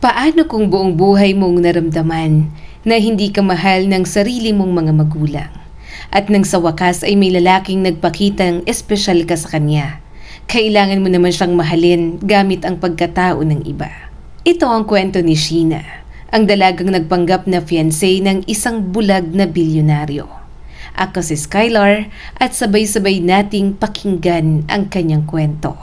Paano kung buong buhay mong naramdaman na hindi ka mahal ng sarili mong mga magulang? At nang sa wakas ay may lalaking nagpakitang espesyal ka sa kanya. Kailangan mo naman siyang mahalin gamit ang pagkatao ng iba. Ito ang kwento ni Sheena, ang dalagang nagpanggap na fiancé ng isang bulag na bilyonaryo. Ako si Skylar at sabay-sabay nating pakinggan ang kanyang kwento.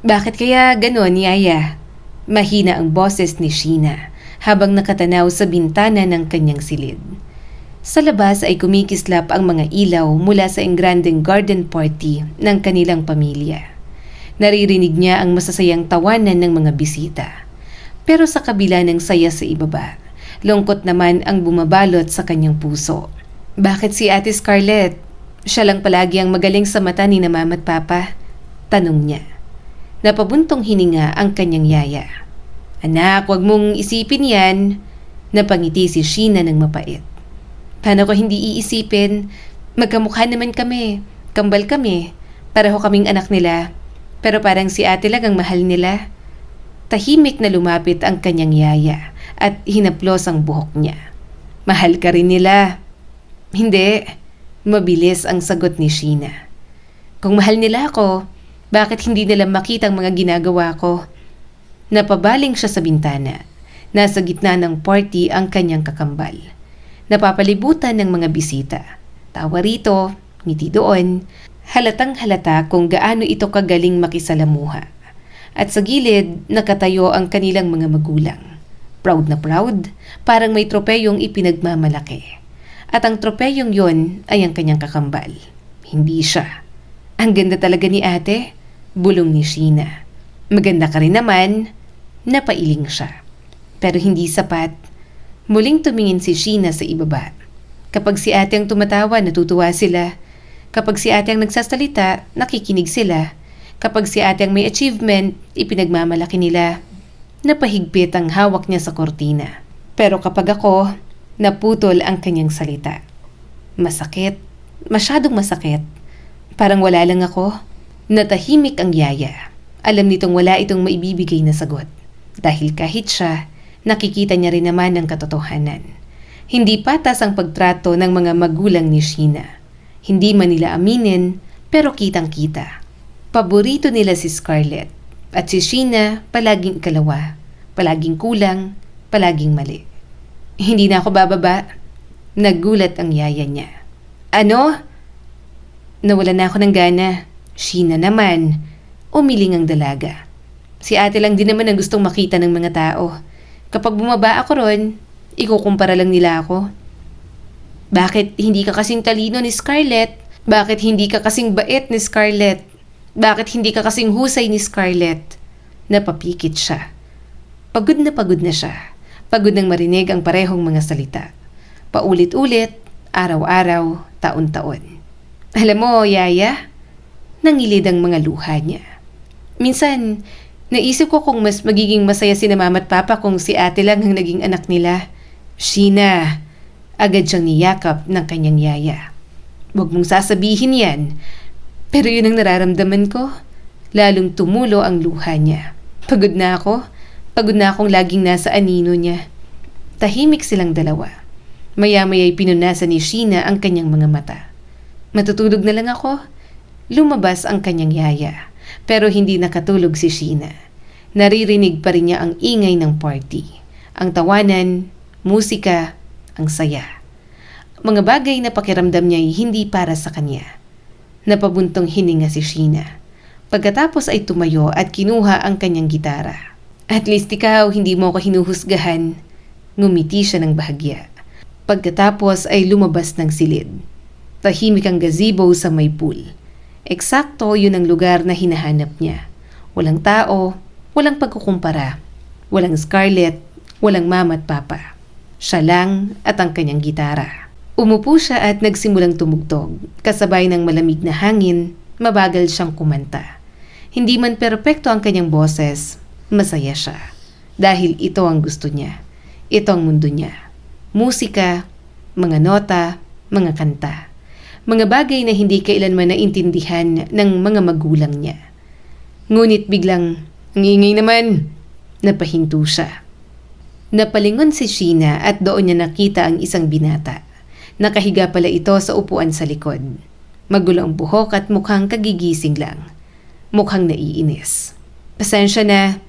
Bakit kaya ganon, Yaya? Mahina ang boses ni Sheena habang nakatanaw sa bintana ng kanyang silid. Sa labas ay kumikislap ang mga ilaw mula sa engrandeng garden party ng kanilang pamilya. Naririnig niya ang masasayang tawanan ng mga bisita. Pero sa kabila ng saya sa ibaba, lungkot naman ang bumabalot sa kanyang puso. Bakit si Ate Scarlett? Siya lang palagi ang magaling sa mata ni na Mama at Papa? Tanong niya. Napabuntong hininga ang kanyang yaya. Anak, wag mong isipin yan. Napangiti si Sheena ng mapait. Paano ko hindi iisipin? Magkamukha naman kami. Kambal kami. Pareho kaming anak nila. Pero parang si ate lang ang mahal nila. Tahimik na lumapit ang kanyang yaya at hinaplos ang buhok niya. Mahal ka rin nila. Hindi. Mabilis ang sagot ni Sheena. Kung mahal nila ako, bakit hindi nila makita ang mga ginagawa ko? Napabaling siya sa bintana. Nasa gitna ng party ang kanyang kakambal. Napapalibutan ng mga bisita. Tawa rito, ngiti doon. Halatang halata kung gaano ito kagaling makisalamuha. At sa gilid, nakatayo ang kanilang mga magulang. Proud na proud, parang may tropeyong ipinagmamalaki. At ang tropeyong yon ay ang kanyang kakambal. Hindi siya. Ang ganda talaga ni ate, bulong ni Sheena. Maganda ka rin naman, napailing siya. Pero hindi sapat. Muling tumingin si Sheena sa ibaba. Kapag si ate ang tumatawa, natutuwa sila. Kapag si ate ang nagsasalita, nakikinig sila. Kapag si ate ang may achievement, ipinagmamalaki nila. Napahigpit ang hawak niya sa kortina. Pero kapag ako, naputol ang kanyang salita. Masakit. Masyadong masakit. Parang wala lang ako. Natahimik ang yaya. Alam nitong wala itong maibibigay na sagot. Dahil kahit siya, nakikita niya rin naman ang katotohanan. Hindi patas ang pagtrato ng mga magulang ni Sheena. Hindi man nila aminin, pero kitang-kita. Paborito nila si Scarlett. At si Sheena palaging ikalawa. Palaging kulang, palaging mali. Hindi na ako bababa. Nagulat ang yaya niya. Ano? Nawalan na ako ng gana. Sheena naman. Umiling ang dalaga. Si ate lang din naman ang gustong makita ng mga tao. Kapag bumaba ako ron, ikukumpara lang nila ako. Bakit hindi ka kasing talino ni Scarlett? Bakit hindi ka kasing bait ni Scarlett? Bakit hindi ka kasing husay ni Scarlett? Napapikit siya. Pagod na siya. Pagod nang marinig ang parehong mga salita. Paulit-ulit, araw-araw, taon-taon. Alam mo, yaya, nangilid ang mga luha niya. Minsan, naisip ko kung mas magiging masaya si na Mama at Papa kung si ate lang ang naging anak nila. Sheena, agad siyang niyakap ng kanyang yaya. Huwag mong sasabihin yan. Pero yun ang nararamdaman ko. Lalong tumulo ang luha niya. Pagod na ako. Pagod na akong laging nasa anino niya. Tahimik silang dalawa. Maya-maya'y pinunasan ni Sheena ang kanyang mga mata. Matutulog na lang ako. Lumabas ang kanyang yaya. Pero hindi nakatulog si Sheena. Naririnig pa rin niya ang ingay ng party. Ang tawanan, musika, ang saya. Mga bagay na pakiramdam niya ay hindi para sa kanya. Napabuntong hininga si Sheena. Pagkatapos ay tumayo at kinuha ang kanyang gitara. At least ikaw, hindi mo ako hinuhusgahan. Ngumiti siya ng bahagya. Pagkatapos ay lumabas ng silid. Tahimik ang gazebo sa may pool. Eksakto yun ang lugar na hinahanap niya. Walang tao, walang pagkukumpara. Walang Scarlett, walang Mama at Papa. Siya lang at ang kanyang gitara. Umupo siya at nagsimulang tumugtog. Kasabay ng malamig na hangin, mabagal siyang kumanta. Hindi man perpekto ang kanyang boses, masaya siya. Dahil ito ang gusto niya. Ito ang mundo niya. Musika, mga nota, mga kanta. Mga bagay na hindi kailanman naintindihan ng mga magulang niya. Ngunit biglang, ang ingay naman, napahinto siya. Napalingon si Sheena at doon niya nakita ang isang binata. Nakahiga pala ito sa upuan sa likod. Magulo ang buhok at mukhang kagigising lang. Mukhang naiinis. Pasensya na,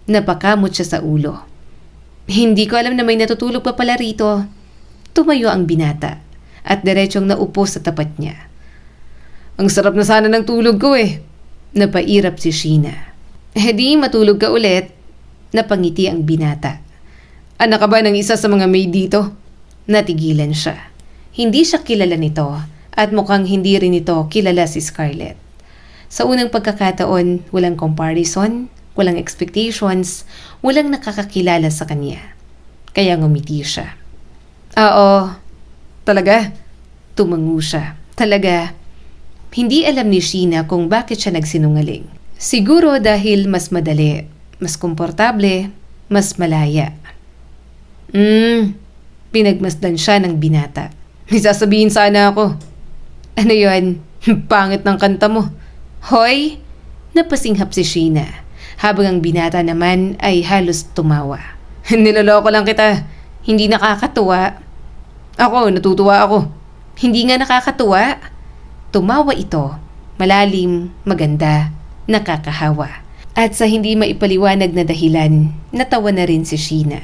napakamot siya sa ulo. Hindi ko alam na may natutulog pa pala rito. Tumayo ang binata at diretsong naupo sa tapat niya. Ang sarap na sana ng tulog ko eh. Napairap si Sheena. Di matulog ka ulit. Napangiti ang binata. Anak ka ba ng isa sa mga maid dito? Natigilan siya. Hindi siya kilala nito at mukhang hindi rin ito kilala si Scarlett. Sa unang pagkakataon, walang comparison, walang expectations, walang nakakakilala sa kanya. Kaya ngumiti siya. Oo, talaga? Tumango siya. Talaga. Hindi alam ni Sheena kung bakit siya nagsinungaling. Siguro dahil mas madali, mas komportable, mas malaya. Pinagmasdan siya ng binata. May sasabihin sana ako. Ano yun? Pangit ng kanta mo. Hoy! Napasinghap si Sheena, habang ang binata naman ay halos tumawa. Niloloko lang kita. Hindi nakakatuwa. Ako, natutuwa ako. Hindi nga nakakatuwa. Tumawa ito. Malalim, maganda, nakakahawa. At sa hindi maipaliwanag na dahilan, natawa na rin si Sheena.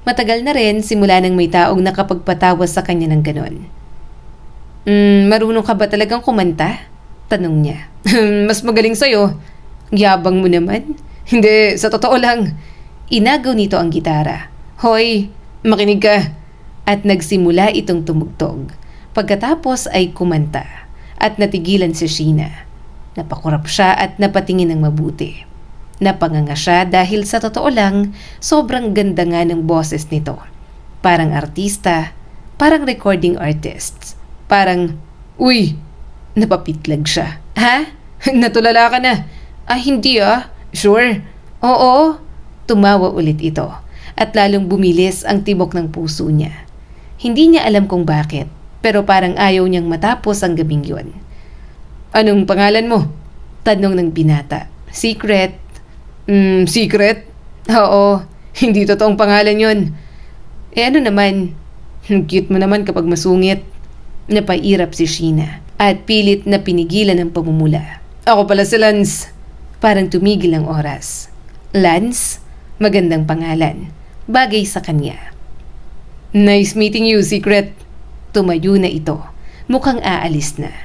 Matagal na rin simula nang may taong nakapagpatawa sa kanya ng ganon. Marunong ka ba talagang kumanta? Tanong niya. Mas magaling sa'yo. Yabang mo naman. Hindi, sa totoo lang. Inagaw nito ang gitara. Hoy, makinig ka. At nagsimula itong tumugtog. Pagkatapos ay kumanta. At natigilan si Sheena. Napakurap siya at napatingin ng mabuti. Napanganga siya dahil sa totoo lang, sobrang ganda nga ng boses nito. Parang artista, parang recording artist. Parang, uy, napapitlag siya. Ha? Natulala ka na. Hindi ah. Sure. Oo. Tumawa ulit ito at lalong bumilis ang tibok ng puso niya. Hindi niya alam kung bakit, pero parang ayaw niyang matapos ang gabing yun. Anong pangalan mo? Tanong ng binata. Secret. Secret? Oo, hindi totoong pangalan yon. Ano naman? Cute mo naman kapag masungit. Napairap si Sheena at pilit na pinigilan ang pagmumula. Ako pala si Lance. Parang tumigil ang oras. Lance? Magandang pangalan. Bagay sa kanya. Nice meeting you, Secret. Tumayo na ito. Mukhang aalis na.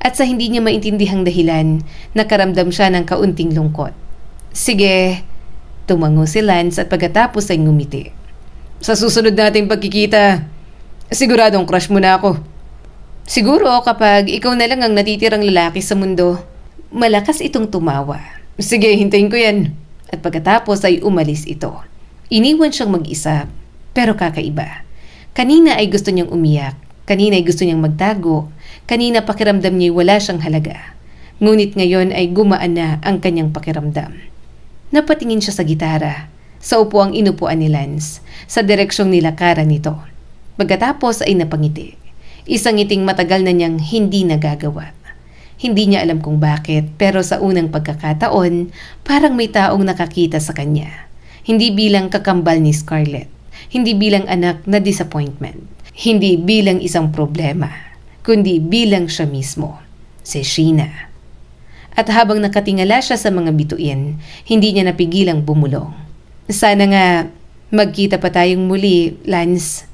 At sa hindi niya maintindihang dahilan, nakaramdam siya ng kaunting lungkot. Sige, tumango si Lance at pagkatapos ay ngumiti. Sa susunod nating pagkikita, siguradong crush mo na ako. Siguro kapag ikaw na lang ang natitirang lalaki sa mundo. Malakas itong tumawa. Sige, hintayin ko yan. At pagkatapos ay umalis ito. Iniwan siyang mag-isa, pero kakaiba. Kanina ay gusto niyang umiyak. Kanina ay gusto niyang magtago. Kanina pakiramdam niya wala siyang halaga. Ngunit ngayon ay gumaan na ang kanyang pakiramdam. Napatingin siya sa gitara, sa upuang inupuan ni Lance, sa direksyong nilakaran nito. Pagkatapos ay napangiti. Isang ngiting matagal na niyang hindi nagagawa. Hindi niya alam kung bakit, pero sa unang pagkakataon, parang may taong nakakita sa kanya. Hindi bilang kakambal ni Scarlett, hindi bilang anak na disappointment, hindi bilang isang problema, kundi bilang siya mismo, si Sheena. At habang nakatingala siya sa mga bituin, hindi niya napigilang bumulong. Sana nga magkita pa tayong muli, Lance.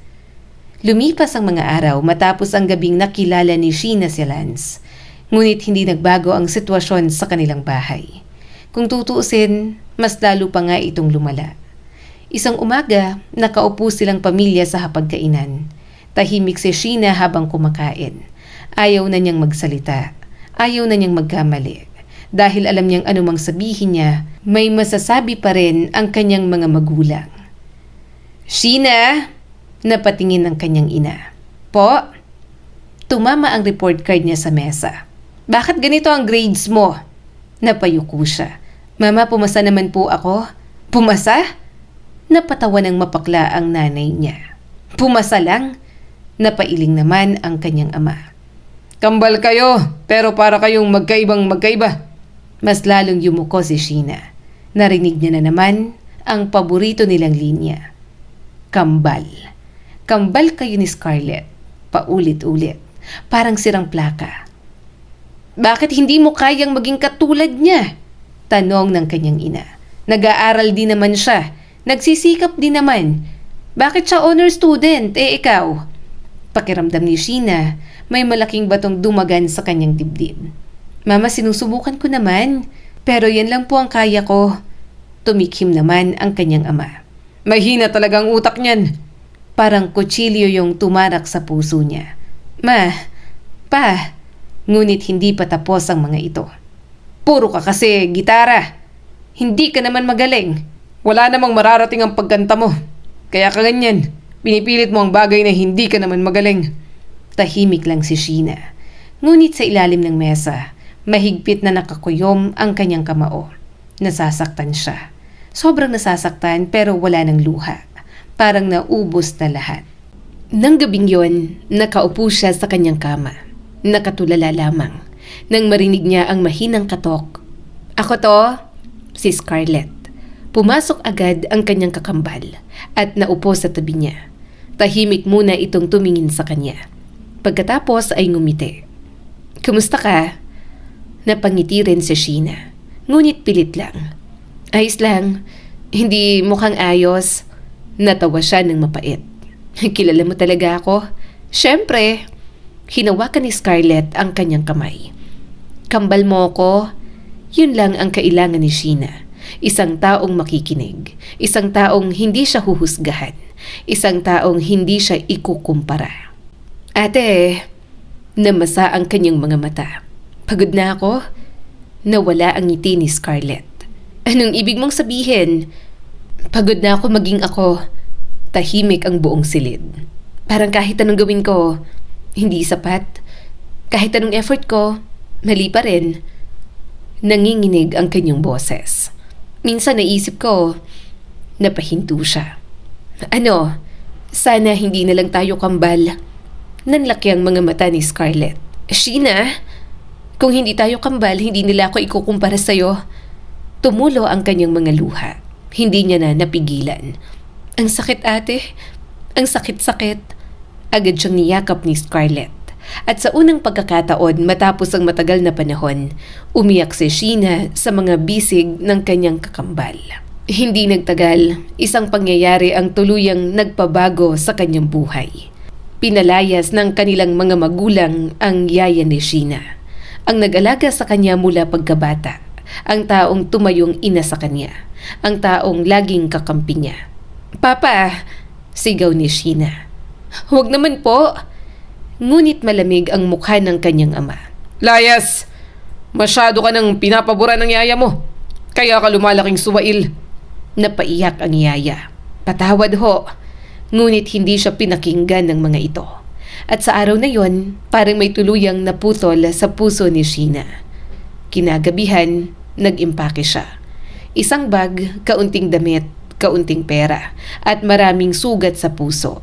Lumipas ang mga araw matapos ang gabing nakilala ni Sheena si Lance. Ngunit hindi nagbago ang sitwasyon sa kanilang bahay. Kung tutuusin, mas lalo pa nga itong lumala. Isang umaga, nakaupo silang pamilya sa hapagkainan. Tahimik si Sheena habang kumakain. Ayaw na niyang magsalita. Ayaw na niyang magkamali. Dahil alam niyang anumang sabihin niya, may masasabi pa rin ang kanyang mga magulang. Sheena! Napatingin ang kanyang ina. Po? Tumama ang report card niya sa mesa. Bakit ganito ang grades mo? Napayuko siya. Mama, pumasa naman po ako. Pumasa? Napatawa ng mapakla ang nanay niya. Pumasa lang? Napailing naman ang kanyang ama. Kambal kayo, pero para kayong magkaibang magkaiba. Mas lalong yumuko si Sheena. Narinig niya na naman ang paborito nilang linya. Kambal. Kambal kayo ni Scarlett. Paulit-ulit. Parang sirang plaka. Bakit hindi mo kayang maging katulad niya? Tanong ng kanyang ina. Nag-aaral din naman siya. Nagsisikap din naman. Bakit siya honor student? Ikaw? Pakiramdam ni Sheena, may malaking batong dumagan sa kanyang dibdib. Mama, sinusubukan ko naman. Pero yan lang po ang kaya ko. Tumikhim naman ang kanyang ama. Mahina talagang utak niyan. Parang kutsilyo yung tumarak sa puso niya. Ma, pa, ngunit hindi pa tapos ang mga ito. Puro ka kasi gitara. Hindi ka naman magaling. Wala namang mararating ang pagkanta mo. Kaya ka ganyan. Pinipilit mo ang bagay na hindi ka naman magaling. Tahimik lang si Sheena. Ngunit sa ilalim ng mesa, mahigpit na nakakuyom ang kanyang kamao. Nasasaktan siya. Sobrang nasasaktan pero wala ng luha. Parang naubos na lahat. Nang gabing yon, nakaupo siya sa kanyang kama. Nakatulala lamang nang marinig niya ang mahinang katok. Ako to, si Scarlett. Pumasok agad ang kanyang kakambal at naupo sa tabi niya. Tahimik muna itong tumingin sa kanya. Pagkatapos ay ngumiti. Kumusta ka? Napangiti rin si Sheena. Ngunit pilit lang. Ayos lang. Hindi mukhang ayos. Natawa siya ng mapait. Kilala mo talaga ako? Siyempre. Hinawakan ni Scarlett ang kanyang kamay. Kambal mo ko. Yun lang ang kailangan ni Sheena. Isang taong makikinig. Isang taong hindi siya huhusgahan. Isang taong hindi siya ikukumpara. Ate, namasa ang kanyang mga mata. Pagod na ako? Nawala ang ngiti ni Scarlett. Anong ibig mong sabihin? Pagod na ako maging ako. Tahimik ang buong silid. Parang kahit anong gawin ko, hindi sapat. Kahit anong effort ko, mali pa rin. Nanginginig ang kanyang boses. Minsan naisip ko, napahinto siya. Ano, sana hindi na lang tayo kambal. Nanlaki ang mga mata ni Scarlett. Sheena, kung hindi tayo kambal, hindi nila ako ikukumpara sa'yo. Tumulo ang kanyang mga luha. Hindi niya na napigilan. Ang sakit ate, ang sakit-sakit. Agad siyang niyakap ni Scarlett. At sa unang pagkakataon matapos ang matagal na panahon, umiyak si Sheena sa mga bisig ng kanyang kakambal. Hindi nagtagal, isang pangyayari ang tuluyang nagpabago sa kanyang buhay. Pinalayas ng kanilang mga magulang ang yaya ni Sheena, ang nag-alaga sa kanya mula pagkabata, ang taong tumayong ina sa kanya, ang taong laging kakampi niya. Papa, sigaw ni Sheena. Huwag naman po. Ngunit malamig ang mukha ng kanyang ama. Layas! Masyado ka nang pinapabura ng yaya mo. Kaya ka lumalaking suwail. Napaiyak ang yaya. Patawad ho. Ngunit hindi siya pinakinggan ng mga ito. At sa araw na yon, parang may tuluyang naputol sa puso ni Sheena. Kinagabihan, nag-impake siya. Isang bag, kaunting damit, kaunting pera, at maraming sugat sa puso.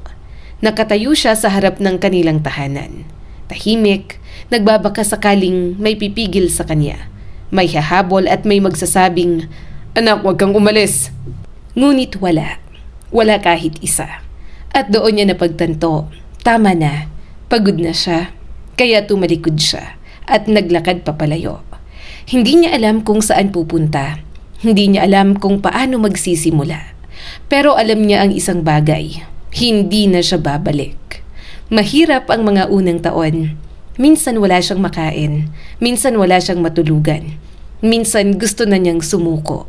Nakatayo siya sa harap ng kanilang tahanan. Tahimik, nagbabaka sakaling may pipigil sa kanya. May hahabol at may magsasabing, Anak, huwag kang umalis. Ngunit wala. Wala kahit isa. At doon niya napagtanto, tama na, pagod na siya. Kaya tumalikod siya at naglakad papalayo. Hindi niya alam kung saan pupunta. Hindi niya alam kung paano magsisimula. Pero alam niya ang isang bagay. Hindi na siya babalik. Mahirap ang mga unang taon. Minsan wala siyang makain. Minsan wala siyang matulugan. Minsan gusto na niyang sumuko.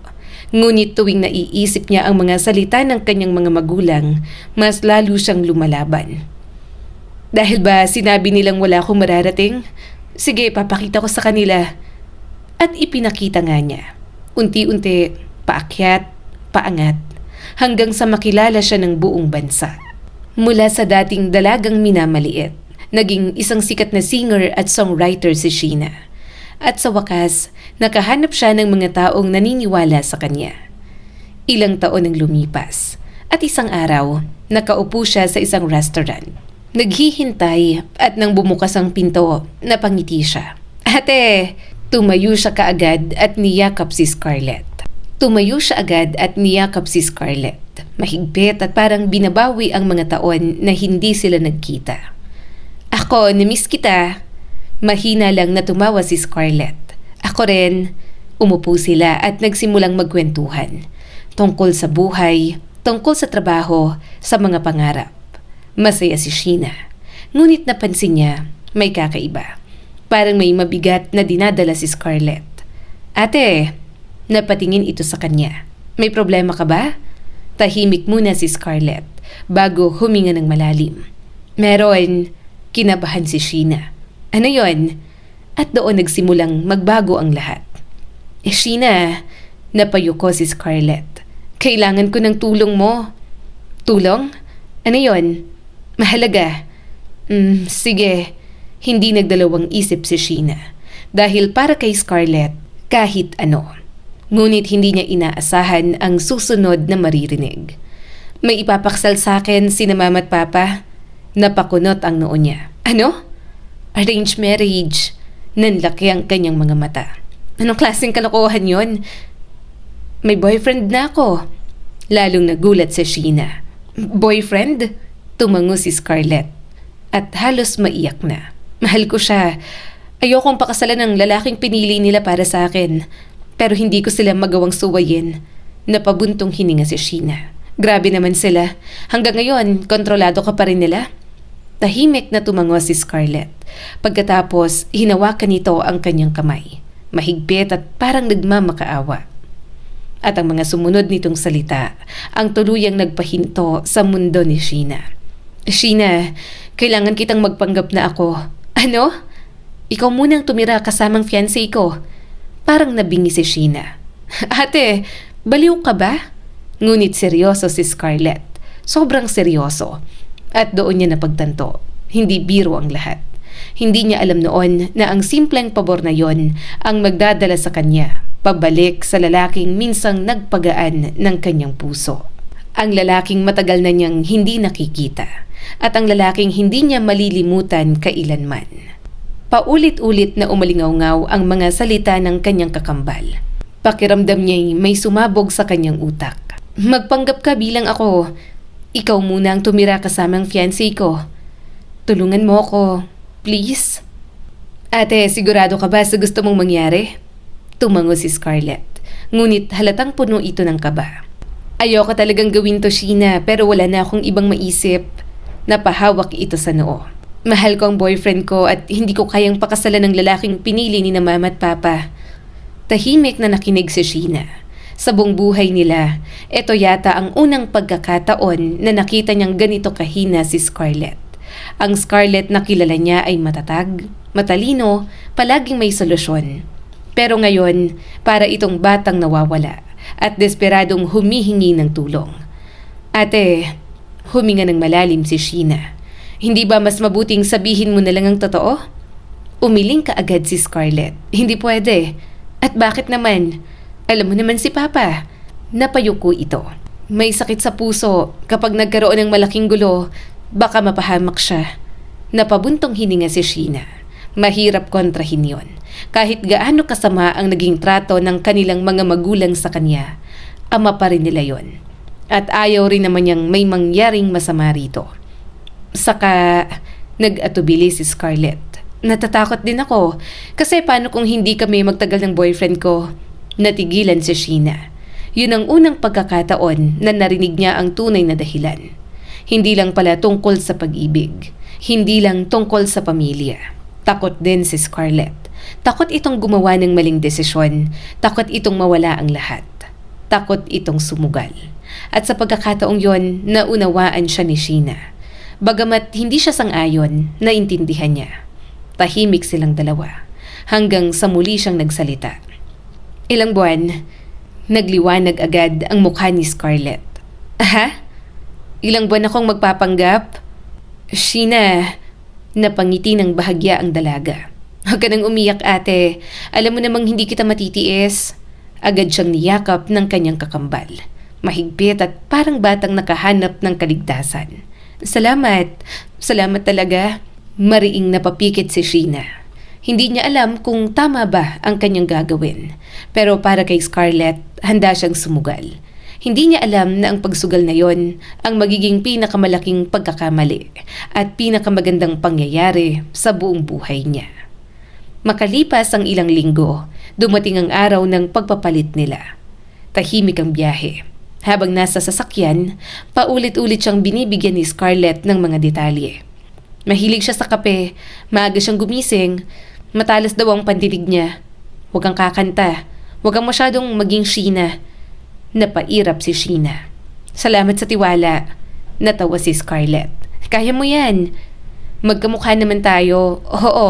Ngunit tuwing naiisip niya ang mga salita ng kanyang mga magulang, mas lalo siyang lumalaban. Dahil ba sinabi nilang wala akong mararating? Sige, papakita ko sa kanila. At ipinakita nga niya. Unti-unti, paakyat, paangat, hanggang sa makilala siya ng buong bansa. Mula sa dating dalagang minamaliit, naging isang sikat na singer at songwriter si Sheena. At sa wakas, nakahanap siya ng mga taong naniniwala sa kanya. Ilang taon ang lumipas, at isang araw, nakaupo siya sa isang restaurant. Naghihintay at nang bumukas ang pinto, napangiti siya. Ate! Tumayo siya kaagad at niyakap si Scarlett. Mahigpit at parang binabawi ang mga taon na hindi sila nagkita. Ako, na-miss kita. Mahina lang na tumawa si Scarlett. Ako rin. Umupo sila at nagsimulang magkwentuhan. Tungkol sa buhay, tungkol sa trabaho, sa mga pangarap. Masaya si Sheena. Ngunit napansin niya, may kakaiba. Parang may mabigat na dinadala si Scarlett. Ate, napatingin ito sa kanya. May problema ka ba? Tahimik muna si Scarlett bago huminga ng malalim. Meron, kinabahan si Sheena. Ano yon? At doon nagsimulang magbago ang lahat. Sheena, napayuko si Scarlett. Kailangan ko ng tulong mo. Tulong? Ano yon? Mahalaga. Sige. Hindi nagdalawang isip si Sheena. Dahil para kay Scarlett, kahit ano. Ngunit hindi niya inaasahan ang susunod na maririnig. May ipapaksal sa akin sina mama at papa. Napakunot ang noo niya. Ano? Arranged marriage. Nanlaki ang kanyang mga mata. Anong klaseng kalokohan yon? May boyfriend na ako. Lalong nagulat si Sheena. Boyfriend? Tumango si Scarlett. At halos maiyak na. Mahal ko siya. Ayokong pakasalan ng lalaking pinili nila para sa akin. Pero hindi ko sila magawang suwayin. Napabuntong hininga si Sheena. Grabe naman sila. Hanggang ngayon, kontrolado ka pa rin nila? Tahimik na tumango si Scarlett. Pagkatapos, hinawakan nito ang kanyang kamay. Mahigpit at parang nagmamakaawa. At ang mga sumunod nitong salita, ang tuluyang nagpahinto sa mundo ni Sheena. Sheena, kailangan kitang magpanggap na ako. Ano? Ikaw munang tumira kasamang fiancé ko. Parang nabingi si Sheena. Ate, baliw ka ba? Ngunit seryoso si Scarlett. Sobrang seryoso. At doon niya napagtanto, hindi biro ang lahat. Hindi niya alam noon na ang simpleng pabor na yon ang magdadala sa kanya pabalik sa lalaking minsang nagpagaan ng kanyang puso. Ang lalaking matagal na niyang hindi nakikita at ang lalaking hindi niya malilimutan kailanman. Paulit-ulit na umalingaw-ngaw ang mga salita ng kanyang kakambal. Pakiramdam niya'y may sumabog sa kanyang utak. Magpanggap ka bilang ako. Ikaw muna ang tumira kasamang fiancé ko. Tulungan mo ako, please. Ate, sigurado ka ba sa gusto mong mangyari? Tumango si Scarlett. Ngunit halatang puno ito ng kaba. Ayoko talagang gawin to, Sheena, pero wala na akong ibang maisip. Napahawak ito sa noo. Mahal ko ang boyfriend ko at hindi ko kayang pakasalan ng lalaking pinili ni na mama at papa. Tahimik na nakinig si Sheena. Sa buong buhay nila, ito yata ang unang pagkakataon na nakita niyang ganito kahina si Scarlett. Ang Scarlett na kilala niya ay matatag, matalino, palaging may solusyon. Pero ngayon, para itong batang nawawala at desperadong humihingi ng tulong. Ate, huminga ng malalim si Sheena. Hindi ba mas mabuting sabihin mo na lang ang totoo? Umiling ka agad si Scarlett. Hindi pwede. At bakit naman? Alam mo naman si Papa. Napayuko ito. May sakit sa puso. Kapag nagkaroon ng malaking gulo, baka mapahamak siya. Napabuntong hininga si Sheena. Mahirap kontrahin yon. Kahit gaano kasama ang naging trato ng kanilang mga magulang sa kanya, ama pa rin nila yon. At ayaw rin naman niyang may mangyaring masama rito. Saka, nag-atubili si Scarlett. Natatakot din ako. Kasi paano kung hindi kami magtagal ng boyfriend ko? Natigilan si Sheena. Yun ang unang pagkakataon na narinig niya ang tunay na dahilan. Hindi lang pala tungkol sa pag-ibig. Hindi lang tungkol sa pamilya. Takot din si Scarlett. Takot itong gumawa ng maling desisyon. Takot itong mawala ang lahat. Takot itong sumugal. At sa pagkakataong yon, naunawaan siya ni Sheena. Bagamat hindi siya sang-ayon, naintindihan niya. Tahimik silang dalawa. Hanggang sa muli siyang nagsalita. Ilang buwan, nagliwanag agad ang mukha ni Scarlett. Aha? Ilang buwan akong magpapanggap? Sheena, napangiti ng bahagya ang dalaga. Huwag ka nang umiyak, ate. Alam mo namang hindi kita matitiis. Agad siyang niyakap ng kanyang kakambal. Mahigpit at parang batang nakahanap ng kaligtasan. Salamat. Salamat talaga. Mariing napapikit si Sheena. Hindi niya alam kung tama ba ang kanyang gagawin. Pero para kay Scarlett, handa siyang sumugal. Hindi niya alam na ang pagsugal na yon ang magiging pinakamalaking pagkakamali at pinakamagandang pangyayari sa buong buhay niya. Makalipas ang ilang linggo, dumating ang araw ng pagpapalit nila. Tahimik ang biyahe. Habang nasa sasakyan, paulit-ulit siyang binibigyan ni Scarlett ng mga detalye. Mahilig siya sa kape, maaga siyang gumising, matalas daw ang pandinig niya. Huwag kang kakanta, huwag kang masyadong maging Sheena. Napairap si Sheena. Salamat sa tiwala. Natawa si Scarlett. Kaya mo yan. Magkamukha naman tayo, oo.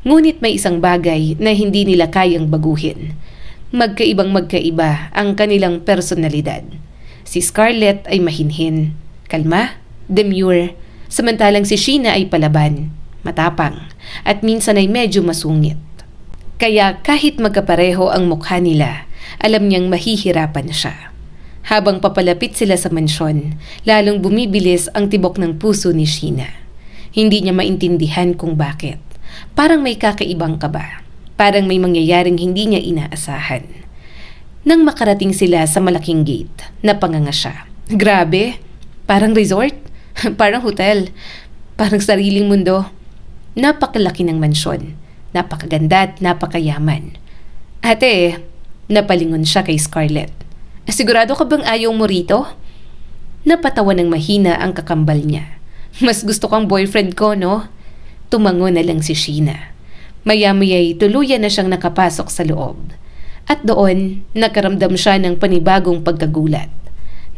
Ngunit may isang bagay na hindi nila kayang baguhin. Magkaibang magkaiba ang kanilang personalidad. Si Scarlett ay mahinhin, kalma, demure, samantalang si Sheena ay palaban, matapang, at minsan ay medyo masungit. Kaya kahit magkapareho ang mukha nila, alam niyang mahihirapan siya. Habang papalapit sila sa mansyon, lalong bumibilis ang tibok ng puso ni Sheena. Hindi niya maintindihan kung bakit. Parang may kakaibang kaba. Parang may mangyayaring hindi niya inaasahan. Nang makarating sila sa malaking gate, napanganga siya. Grabe, parang resort, parang hotel, parang sariling mundo. Napakalaki ng mansyon, napakaganda at napakayaman. Ate, napalingon siya kay Scarlett. Sigurado ka bang ayaw mo rito? Napatawa ng mahina ang kakambal niya. Mas gusto kang boyfriend ko, no? Tumango na lang si Sheena. Maya-maya'y tuluyan na siyang nakapasok sa loob. At doon, nakaramdam siya ng panibagong pagkagulat.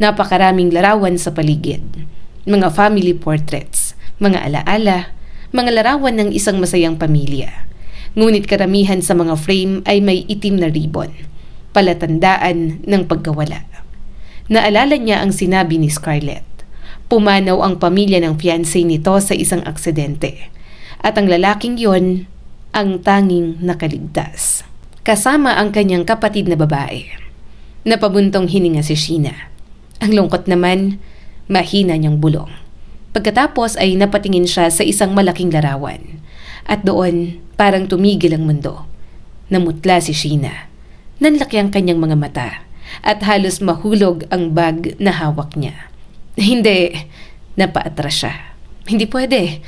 Napakaraming larawan sa paligid. Mga family portraits, mga alaala, mga larawan ng isang masayang pamilya. Ngunit karamihan sa mga frame ay may itim na ribbon, palatandaan ng pagkawala. Naalala niya ang sinabi ni Scarlett. Pumanaw ang pamilya ng fiancé nito sa isang aksidente. At ang lalaking yon ang tanging nakaligtas. Kasama ang kanyang kapatid na babae. Napabuntong hininga si Sheena. Ang lungkot naman, mahina niyang bulong. Pagkatapos ay napatingin siya sa isang malaking larawan. At doon, parang tumigil ang mundo. Namutla si Sheena. Nanlaki ang kanyang mga mata at halos mahulog ang bag na hawak niya. Hindi, napaatras siya. Hindi pwede.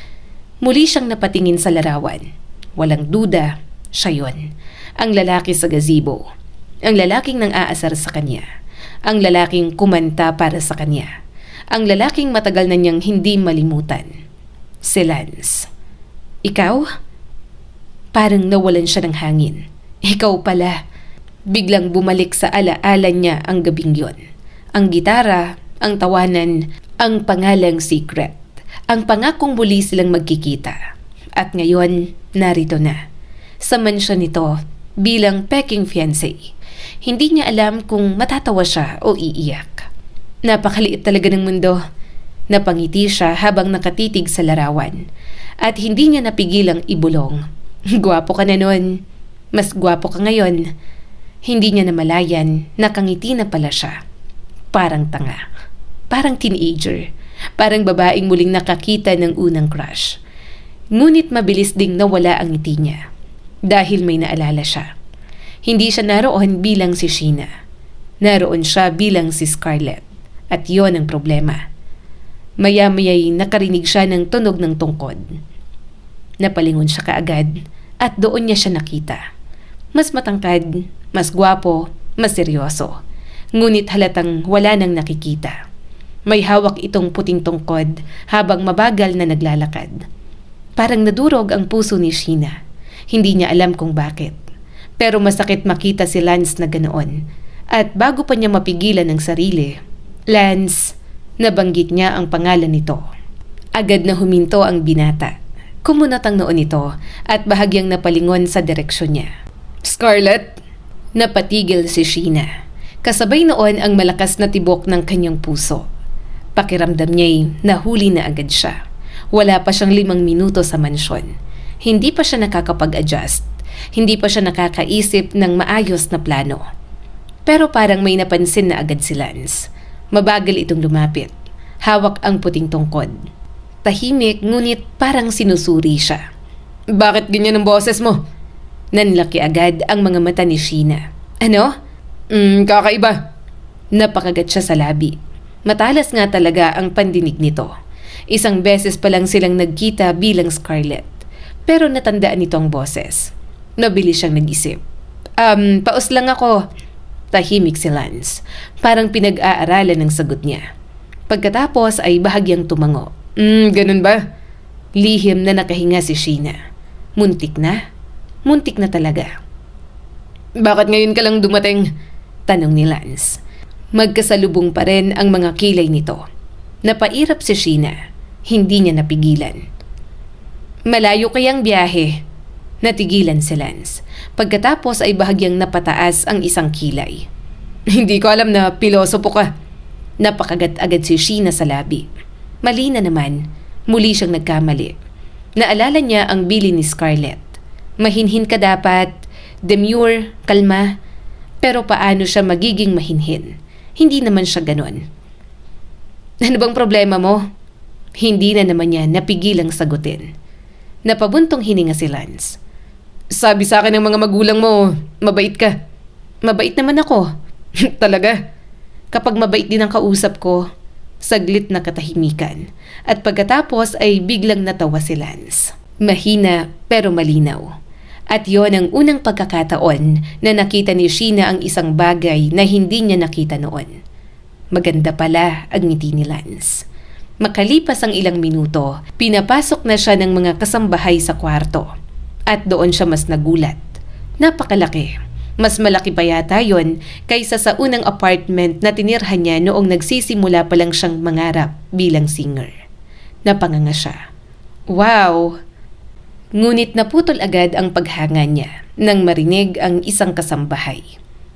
Muli siyang napatingin sa larawan. Walang duda, siya yon. Ang lalaki sa gazebo. Ang lalaking nang aasar sa kanya. Ang lalaking kumanta para sa kanya. Ang lalaking matagal na niyang hindi malimutan. Si Lance. Ikaw? Parang nawalan siya ng hangin. Ikaw pala. Biglang bumalik sa alaala niya ang gabing yon. Ang gitara, ang tawanan, ang pangalang secret. Ang pangakong muli silang magkikita. At ngayon, narito na. Sa mansyon nito, bilang peking fiancé. Hindi niya alam kung matatawa siya o iiyak. Napakaliit talaga ng mundo. Napangiti siya habang nakatitig sa larawan. At hindi niya napigilang ibulong. Gwapo ka na nun. Mas gwapo ka ngayon. Hindi niya namalayan, nakangiti na pala siya. Parang tanga. Parang teenager. Parang babaeng muling nakakita ng unang crush. Ngunit mabilis ding nawala ang ngiti niya. Dahil may naalala siya. Hindi siya naroon bilang si Sheena. Naroon siya bilang si Scarlett. At yon ang problema. Maya-maya'y nakarinig siya ng tunog ng tungkod. Napalingon siya kaagad at doon niya siya nakita. Mas matangkad, mas gwapo, mas seryoso. Ngunit halatang wala nang nakikita. May hawak itong puting tungkod habang mabagal na naglalakad. Parang nadurog ang puso ni Sheena. Hindi niya alam kung bakit. Pero masakit makita si Lance na ganoon. At bago pa niya mapigilan ang sarili, Lance, nabanggit niya ang pangalan nito. Agad na huminto ang binata. Kumunat ang noon nito at bahagyang napalingon sa direksyon niya. Scarlett! Napatigil si Sheena. Kasabay noon ang malakas na tibok ng kanyang puso. Pakiramdam niya'y nahuli na agad siya. Wala pa siyang 5 minuto sa mansyon. Hindi pa siya nakakapag-adjust. Hindi pa siya nakakaisip ng maayos na plano. Pero parang may napansin na agad si Lance. Mabagal itong lumapit. Hawak ang puting tungkod. Tahimik ngunit parang sinusuri siya. Bakit ganyan ang boses mo? Nanlaki agad ang mga mata ni Sheena. Ano? Kakaiba. Napakagat siya sa labi. Matalas nga talaga ang pandinig nito. Isang beses pa lang silang nagkita bilang Scarlett. Pero natandaan nito ang boses. Mabilis siyang nag-isip. Paus lang ako. Tahimik si Lance. Parang pinag-aaralan ng sagot niya. Pagkatapos ay bahagyang tumango. Ganun ba? Lihim na nakahinga si Sheena. Muntik na? Muntik na talaga. Bakit ngayon ka lang dumating? Tanong ni Lance. Magkasalubong pa rin ang mga kilay nito. Napairap si Sheena. Hindi niya napigilan. Malayo kayang biyahe. Natigilan si Lance. Pagkatapos ay bahagyang napataas ang isang kilay. Hindi ko alam na pilosopo ka. Napakagat-agad si Sheena sa labi. Mali na naman. Muli siyang nagkamali. Naalala niya ang bili ni Scarlett. Mahinhin ka dapat. Demure, kalma. Pero paano siya magiging mahinhin? Hindi naman siya ganon. Ano bang problema mo? Hindi na naman niya napigilang sagutin. Napabuntong hininga si Lance. Sabi sa akin ng mga magulang mo, mabait ka. Mabait naman ako. Talaga? Kapag mabait din ang kausap ko, saglit na katahimikan. At pagkatapos ay biglang natawa si Lance. Mahina pero malinaw. At yon ang unang pagkakataon na nakita ni Sheena ang isang bagay na hindi niya nakita noon. Maganda pala ang ngiti ni Lance. Makalipas ang ilang minuto, pinapasok na siya ng mga kasambahay sa kwarto. At doon siya mas nagulat. Napakalaki. Mas malaki pa yata yon kaysa sa unang apartment na tinirhan niya noong nagsisimula pa lang siyang mangarap bilang singer. Napanganga siya. Wow! Ngunit naputol agad ang paghanga niya nang marinig ang isang kasambahay.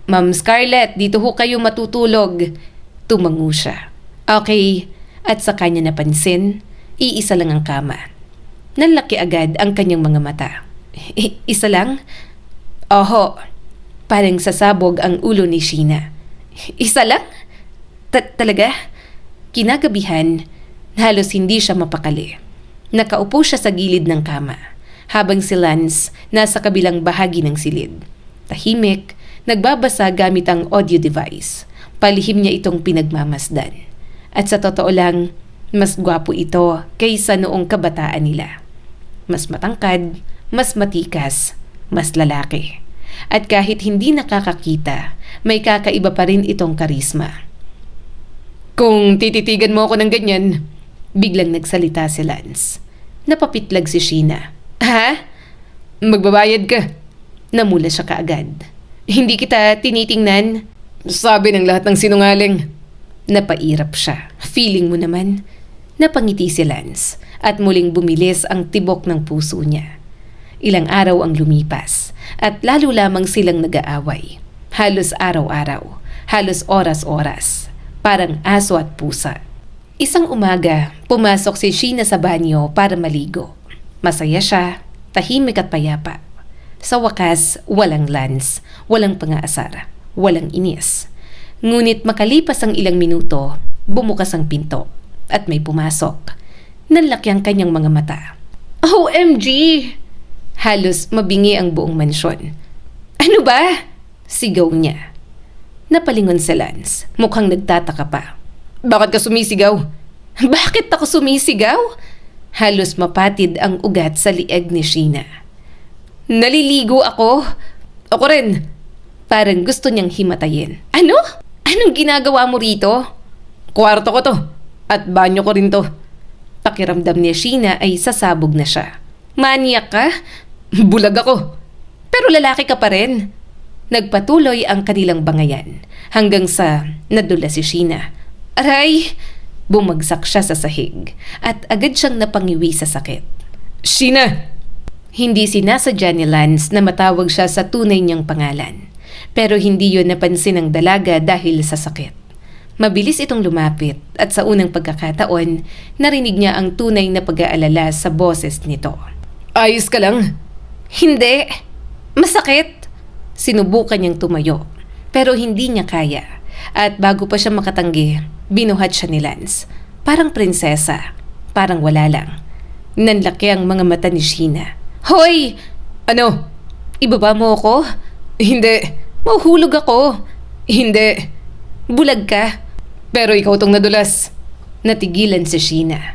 Ma'am Scarlett, dito ho kayo matutulog. Tumango siya. Okay, at sa kanya napansin, iisa lang ang kama. Nanlaki agad ang kanyang mga mata. Isa lang? Oho. Parang sasabog ang ulo ni Sheena. Isa lang? Talaga? Kinagabihan, halos hindi siya mapakali. Nakaupo siya sa gilid ng kama, habang si Lance nasa kabilang bahagi ng silid. Tahimik, nagbabasa gamit ang audio device. Palihim niya itong pinagmamasdan. At sa totoo lang, mas gwapo ito kaysa noong kabataan nila. Mas matangkad, mas matikas, mas lalaki. At kahit hindi nakakakita, may kakaiba pa rin itong karisma. Kung tititigan mo ako ng ganyan, biglang nagsalita si Lance. Napapitlag si Sheena. Ha? Magbabayad ka? Namula siya kaagad. Hindi kita tinitingnan. Sabi ng lahat ng sinungaling. Napairap siya. Feeling mo naman. Napangiti si Lance at muling bumilis ang tibok ng puso niya. Ilang araw ang lumipas at lalo lamang silang nag-aaway. Halos araw-araw, halos oras-oras. Parang aso at pusa. Isang umaga, pumasok si Sheena sa banyo para maligo. Masaya siya, tahimik at payapa. Sa wakas, walang Lance, walang pang-aasar, walang inis. Ngunit makalipas ang ilang minuto, bumukas ang pinto at may pumasok. Nanlaki ang kanyang mga mata. OMG! Halos mabingi ang buong mansyon. Ano ba? Sigaw niya. Napalingon si Lance, mukhang nagtataka pa. Bakit ka sumisigaw? Bakit ako sumisigaw? Halos mapatid ang ugat sa lieg ni Sheena. Naliligo ako. Ako rin. Parang gusto niyang himatayin. Ano? Anong ginagawa mo rito? Kwarto ko to. At banyo ko rin to. Pakiramdam ni Sheena ay sasabog na siya. Maniyak ka? Bulag ako. Pero lalaki ka pa rin. Nagpatuloy ang kanilang bangayan hanggang sa nadula si Sheena. Aray! Bumagsak siya sa sahig at agad siyang napangiwi sa sakit. Sheena! Hindi sinasadya ni Lance na matawag siya sa tunay niyang pangalan. Pero hindi yun napansin ng dalaga dahil sa sakit. Mabilis itong lumapit at sa unang pagkakataon, narinig niya ang tunay na pag-aalala sa boses nito. Ayos ka lang? Hindi. Masakit. Sinubukan niyang tumayo, pero hindi niya kaya. At bago pa siya makatanggi, binuhat siya ni Lance. Parang prinsesa, parang wala lang. Nanlaki ang mga mata ni Sheena. Hoy! Ano? Ibaba mo ako? Hindi. Mahuhulog ako. Hindi. Bulag ka. Pero ikaw tong nadulas. Natigilan si Sheena.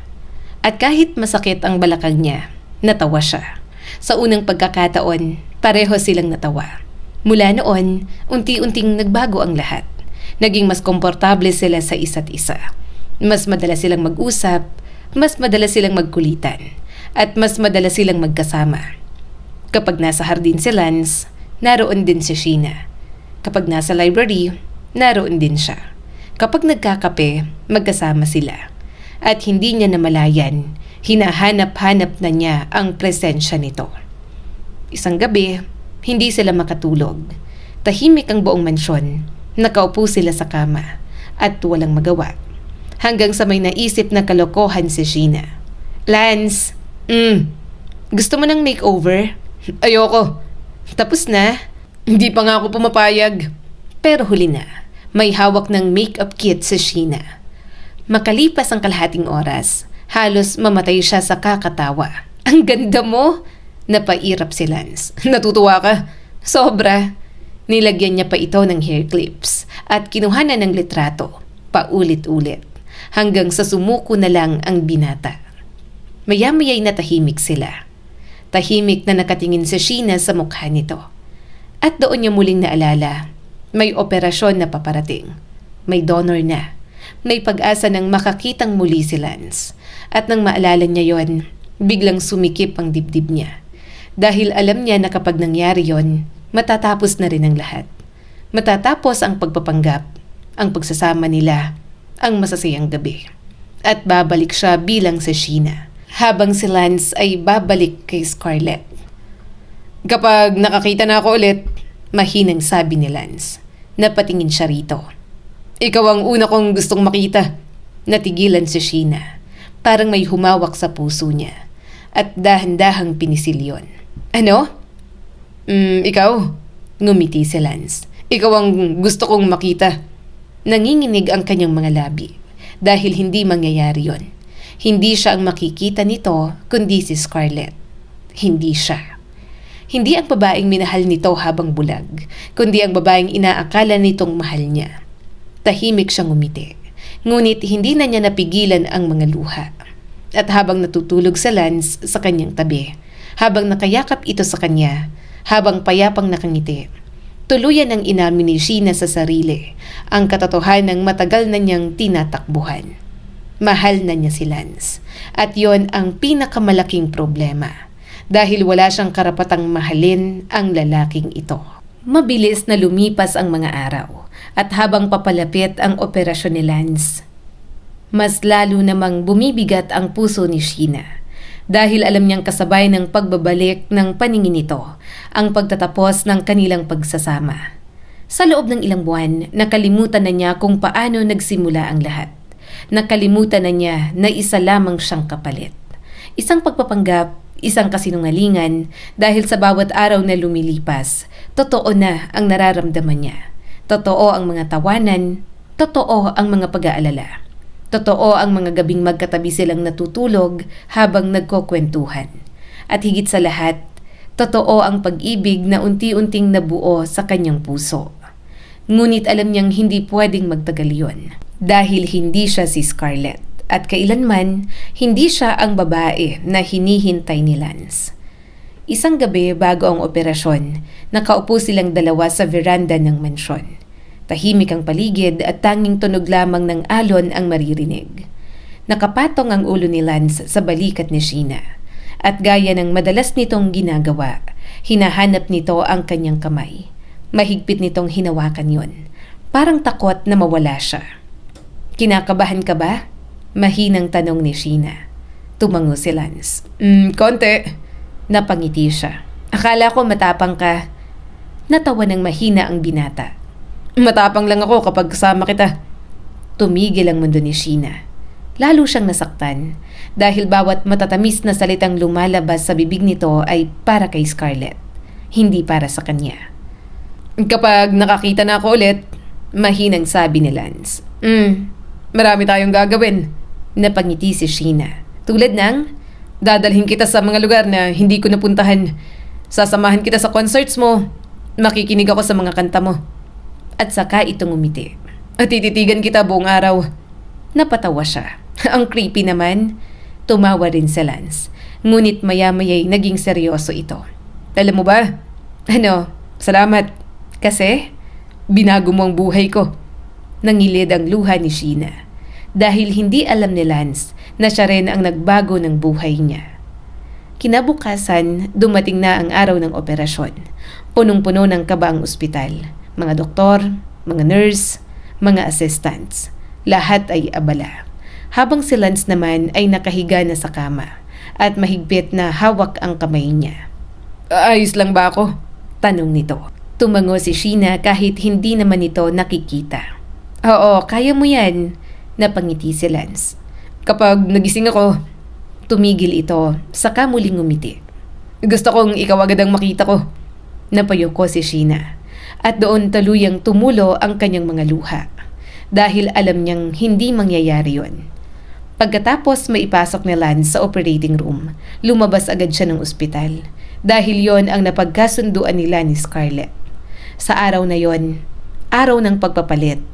At kahit masakit ang balakang niya, natawa siya. Sa unang pagkakataon, pareho silang natawa. Mula noon, unti-unting nagbago ang lahat. Naging mas komportable sila sa isa't isa. Mas madalas silang mag-usap, mas madalas silang magkulitan, at mas madalas silang magkasama. Kapag nasa hardin si Lance, naroon din si Sheena. Kapag nasa library, naroon din siya. Kapag nagkakape, magkasama sila. At hindi niya namalayan, hinahanap-hanap na niya ang presensya nito. Isang gabi, hindi sila makatulog. Tahimik ang buong mansyon. Nakaupo sila sa kama at walang magawa. Hanggang sa may naisip na kalokohan si Sheena. Lance, gusto mo ng makeover? Ayoko. Tapos na. Hindi pa nga ako pumapayag. Pero huli na. May hawak ng makeup kit si Sheena. Makalipas ang kalahating oras, halos mamatay siya sa kakatawa. Ang ganda mo! Napairap si Lance. Natutuwa ka? Sobra. Nilagyan niya pa ito ng hair clips at kinuhanan ng litrato, paulit-ulit, hanggang sa sumuko na lang ang binata. Maya-maya'y natahimik sila. Tahimik na nakatingin si Sheena sa mukha nito. At doon niya muling naalala, may operasyon na paparating. May donor na. May pag-asa ng makakitang muli si Lance. At nang maalala niya yon, biglang sumikip ang dibdib niya. Dahil alam niya na kapag nangyari yon, matatapos na rin ang lahat. Matatapos ang pagpapanggap, ang pagsasama nila, ang masasayang gabi. At babalik siya bilang si Sheena, habang si Lance ay babalik kay Scarlett. Kapag nakakita na ako ulit, mahinang sabi ni Lance. Napatingin siya rito. Ikaw ang una kong gustong makita. Natigilan si Sheena. Parang may humawak sa puso niya. At dahan-dahang pinisil yon. Ano? Ikaw? Ngumiti si Lance. Ikaw ang gusto kong makita. Nanginginig ang kanyang mga labi. Dahil hindi mangyayari yon. Hindi siya ang makikita nito, kundi si Scarlett. Hindi siya. Hindi ang babaeng minahal nito habang bulag, kundi ang babaeng inaakala nitong mahal niya. Tahimik siyang ngumiti, ngunit hindi na niya napigilan ang mga luha. At habang natutulog sa Lance sa kanyang tabi, habang nakayakap ito sa kanya, habang payapang nakangiti, tuluyan ang inamin ni Sheena sa sarili ang katotohanang matagal na niyang tinatakbuhan. Mahal na niya si Lance, at yon ang pinakamalaking problema. Dahil wala siyang karapatang mahalin ang lalaking ito. Mabilis na lumipas ang mga araw at habang papalapit ang operasyon ni Lance, mas lalo namang bumibigat ang puso ni Sheena dahil alam niyang kasabay ng pagbabalik ng paningin nito ang pagtatapos ng kanilang pagsasama. Sa loob ng ilang buwan, nakalimutan na niya kung paano nagsimula ang lahat. Nakalimutan na niya na isa lamang siyang kapalit. Isang pagpapanggap, isang kasinungalingan dahil sa bawat araw na lumilipas, totoo na ang nararamdaman niya. Totoo ang mga tawanan, totoo ang mga pag-aalala. Totoo ang mga gabing magkatabi silang natutulog habang nagkukwentuhan. At higit sa lahat, totoo ang pag-ibig na unti-unting nabuo sa kanyang puso. Ngunit alam niyang hindi pwedeng magtagal yun dahil hindi siya si Scarlett. At kailanman, hindi siya ang babae na hinihintay ni Lance. Isang gabi bago ang operasyon, nakaupo silang dalawa sa veranda ng mansyon. Tahimik ang paligid at tanging tunog lamang ng alon ang maririnig. Nakapatong ang ulo ni Lance sa balikat ni Sheena. At gaya ng madalas nitong ginagawa, hinahanap nito ang kanyang kamay. Mahigpit nitong hinawakan yon. Parang takot na mawala siya. Kinakabahan ka ba? Mahinang tanong ni Sheena. Tumango si Lance. Konti. Napangiti siya. Akala ko matapang ka. Natawa ng mahina ang binata. Matapang lang ako kapag kasama kita. Tumigil ang mundo ni Sheena. Lalo siyang nasaktan dahil bawat matatamis na salitang lumalabas sa bibig nito ay para kay Scarlett, hindi para sa kanya. Kapag nakakita na ako ulit, mahinang sabi ni Lance. Marami tayong gagawin. Napangiti si Sheena. Tulad ng, dadalhin kita sa mga lugar na hindi ko napuntahan. Sasamahan kita sa concerts mo. Makikinig ako sa mga kanta mo. At saka itong umiti. At tititigan kita buong araw. Napatawa siya. Ang creepy naman. Tumawa rin si Lance. Ngunit maya-maya'y naging seryoso ito. Alam mo ba? Salamat. Kasi, binago mo ang buhay ko. Nangilid ang luha ni Sheena. Dahil hindi alam ni Lance na siya rin ang nagbago ng buhay niya. Kinabukasan, dumating na ang araw ng operasyon. Punong-puno ng kaba ang ospital. Mga doktor, mga nurse, mga assistants. Lahat ay abala. Habang si Lance naman ay nakahiga na sa kama at mahigpit na hawak ang kamay niya. Ayos lang ba ako? Tanong nito. Tumango si Sheena kahit hindi naman ito nakikita. Oo, kaya mo yan. Napangiti si Lance. Kapag nagising ako, tumigil ito, saka muling ngumiti. Gusto kong ikaw agad ang makita ko. Napayuko si Sheena. At doon taluyang tumulo ang kanyang mga luha. Dahil alam niyang hindi mangyayari yon. Pagkatapos maipasok ni Lance sa operating room, lumabas agad siya ng ospital. Dahil yon ang napagkasunduan nila ni Scarlett. Sa araw na yon, araw ng pagpapalit,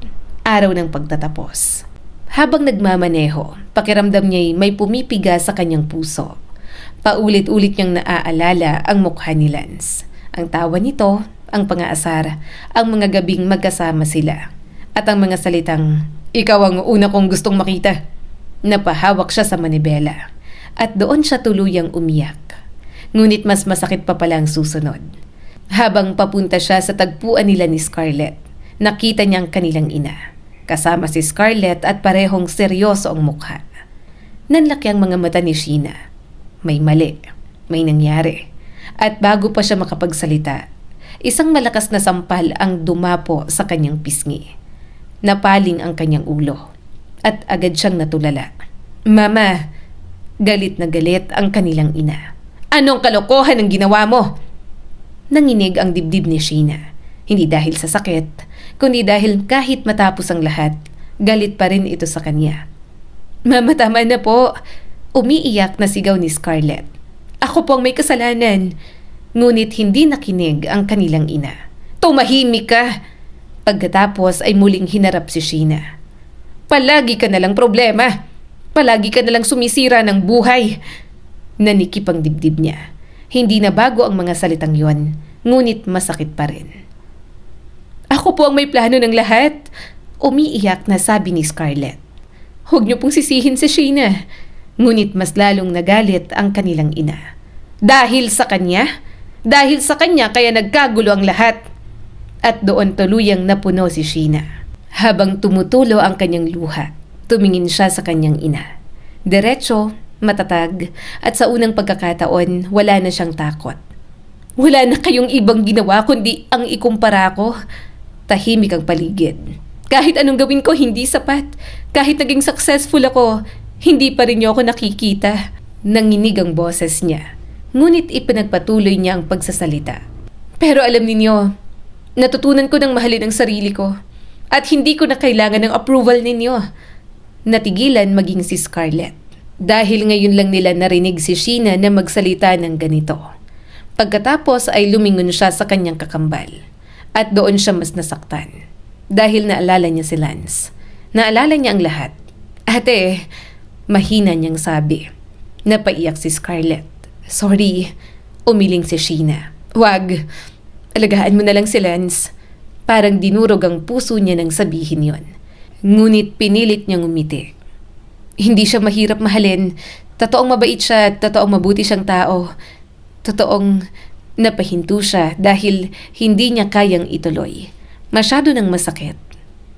araw ng pagtatapos. Habang nagmamaneho, pakiramdam niya'y may pumipiga sa kanyang puso. Paulit-ulit niyang naaalala ang mukha ni Lance. Ang tawa nito, ang pangaasar, ang mga gabing magkasama sila. At ang mga salitang, ikaw ang una kong gustong makita. Napahawak siya sa manibela. At doon siya tuluyang umiyak. Ngunit mas masakit pa pala ang susunod. Habang papunta siya sa tagpuan nila ni Scarlett, nakita niyang kanilang ina. Kasama si Scarlett at parehong seryoso ang mukha. Nanlaki ang mga mata ni Sheena. May mali, may nangyari. At bago pa siya makapagsalita, isang malakas na sampal ang dumapo sa kanyang pisngi. Napaling ang kanyang ulo. At agad siyang natulala. Mama, galit na galit ang kanilang ina. Anong kalokohan ang ginawa mo? Nanginig ang dibdib ni Sheena. Hindi dahil sa sakit, kundi dahil kahit matapos ang lahat, galit pa rin ito sa kanya. Mama, tama na po. Umiiyak na sigaw ni Scarlett. Ako po ang may kasalanan. Ngunit hindi nakinig ang kanilang ina. Tumahimik ka! Pagkatapos ay muling hinarap si Sheena. Palagi ka nalang problema. Palagi ka nalang sumisira ng buhay. Nanikip ang dibdib niya. Hindi na bago ang mga salitang yon, ngunit masakit pa rin. Ako po ang may plano ng lahat. Umiiyak na sabi ni Scarlett. Huwag niyo pong sisihin si Sheena. Ngunit mas lalong nagalit ang kanilang ina. Dahil sa kanya? Dahil sa kanya kaya nagkagulo ang lahat. At doon tuluyang napuno si Sheena. Habang tumutulo ang kanyang luha, tumingin siya sa kanyang ina. Diretso, matatag, at sa unang pagkakataon, wala na siyang takot. Wala na kayong ibang ginawa kundi ang ikumpara ko. Tahimik ang paligid. Kahit anong gawin ko, hindi sapat. Kahit naging successful ako, hindi pa rin niyo ako nakikita. Nanginig ang boses niya. Ngunit ipinagpatuloy niya ang pagsasalita. Pero alam ninyo, natutunan ko ng mahalin ang sarili ko. At hindi ko na kailangan ng approval ninyo. Natigilan maging si Scarlett. Dahil ngayon lang nila narinig si Sheena na magsalita ng ganito. Pagkatapos ay lumingon siya sa kanyang kakambal. At doon siya mas nasaktan. Dahil naalala niya si Lance. Naalala niya ang lahat. Ate, mahina niyang sabi. Napaiyak si Scarlett. Sorry, umiling si Sheena. Wag, alagaan mo na lang si Lance. Parang dinurog ang puso niya nang sabihin yon. Ngunit pinilit niyang umiti. Hindi siya mahirap mahalin. Totoong mabait siya at totoong mabuti siyang tao. Totoong napahinto siya dahil hindi niya kayang ituloy. Masyado nang masakit.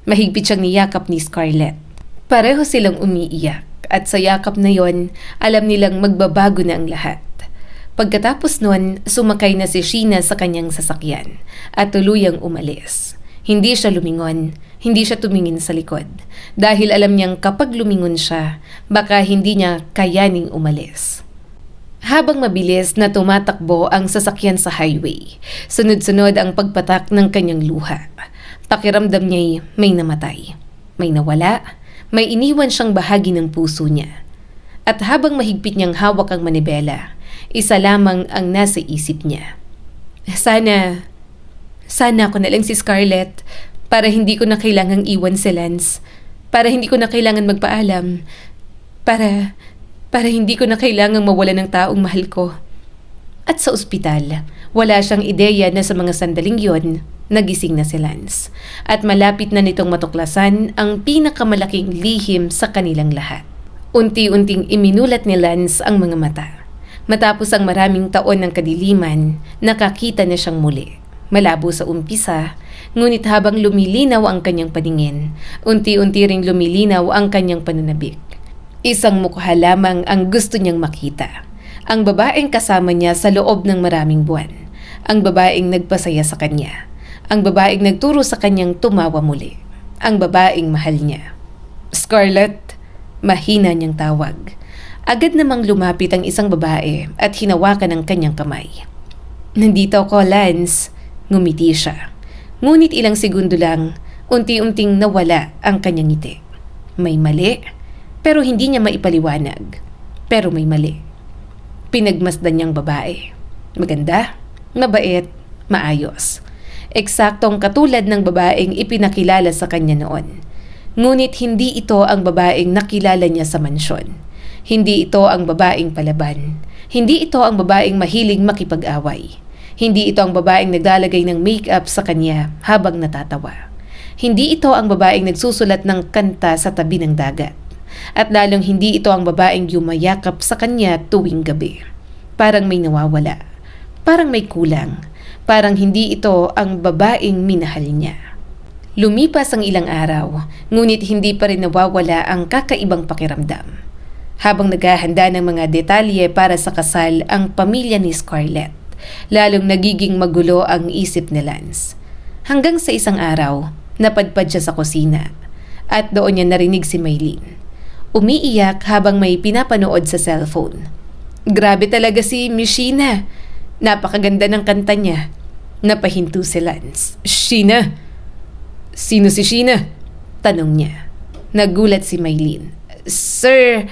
Mahigpit siyang niyakap ni Scarlett. Pareho silang umiiyak at sa yakap na yon, alam nilang magbabago na ang lahat. Pagkatapos nun, sumakay na si Sheena sa kanyang sasakyan at tuluyang umalis. Hindi siya lumingon, hindi siya tumingin sa likod dahil alam niyang kapag lumingon siya, baka hindi niya kayaning umalis. Habang mabilis na tumatakbo ang sasakyan sa highway, sunod-sunod ang pagpatak ng kanyang luha. Pakiramdam niya'y may namatay, may nawala, may iniwan siyang bahagi ng puso niya. At habang mahigpit niyang hawak ang manibela, isa lamang ang nasa isip niya. Sana ako na lang si Scarlett. Para hindi ko na kailangang iwan si Lance. Para hindi ko na kailangan magpaalam. Para hindi ko na kailangang mawala ng taong mahal ko. At sa ospital, wala siyang ideya na sa mga sandaling yon, nagising na si Lance. At malapit na nitong matuklasan ang pinakamalaking lihim sa kanilang lahat. Unti-unting iminulat ni Lance ang mga mata. Matapos ang maraming taon ng kadiliman, nakakita na siyang muli. Malabo sa umpisa, ngunit habang lumilinaw ang kanyang paningin, unti-unti ring lumilinaw ang kanyang pananabik. Isang mukha lamang ang gusto niyang makita. Ang babaeng kasama niya sa loob ng maraming buwan. Ang babaeng nagpasaya sa kanya. Ang babaeng nagturo sa kanyang tumawa muli. Ang babaeng mahal niya. Scarlett, mahina niyang tawag. Agad namang lumapit ang isang babae at hinawakan ang kanyang kamay. Nandito ako, Lance. Ngumiti siya. Ngunit ilang segundo lang, unti-unting nawala ang kanyang ngiti. May mali, pero hindi niya maipaliwanag. Pero may mali. Pinagmasdan niyang babae. Maganda, mabait, maayos. Eksaktong katulad ng babaeng ipinakilala sa kanya noon. Ngunit hindi ito ang babaeng nakilala niya sa mansyon. Hindi ito ang babaeng palaban. Hindi ito ang babaeng mahilig makipag-away. Hindi ito ang babaeng naglalagay ng makeup sa kanya habang natatawa. Hindi ito ang babaeng nagsusulat ng kanta sa tabi ng dagat. At lalong hindi ito ang babaeng yumayakap sa kanya tuwing gabi. Parang may nawawala. Parang may kulang. Parang hindi ito ang babaeng minahal niya. Lumipas ang ilang araw, ngunit hindi pa rin nawawala ang kakaibang pakiramdam. Habang naghahanda ng mga detalye para sa kasal ang pamilya ni Scarlett, lalong nagiging magulo ang isip ni Lance. Hanggang sa isang araw, napadpad siya sa kusina at doon niya narinig si Maylene. Umiiyak habang may pinapanood sa cellphone. Grabe talaga si Miss Sheena. Napakaganda ng kanta niya. Napahinto si Lance. Sheena? Sino si Sheena? Tanong niya. Nagulat si Maylene. Sir,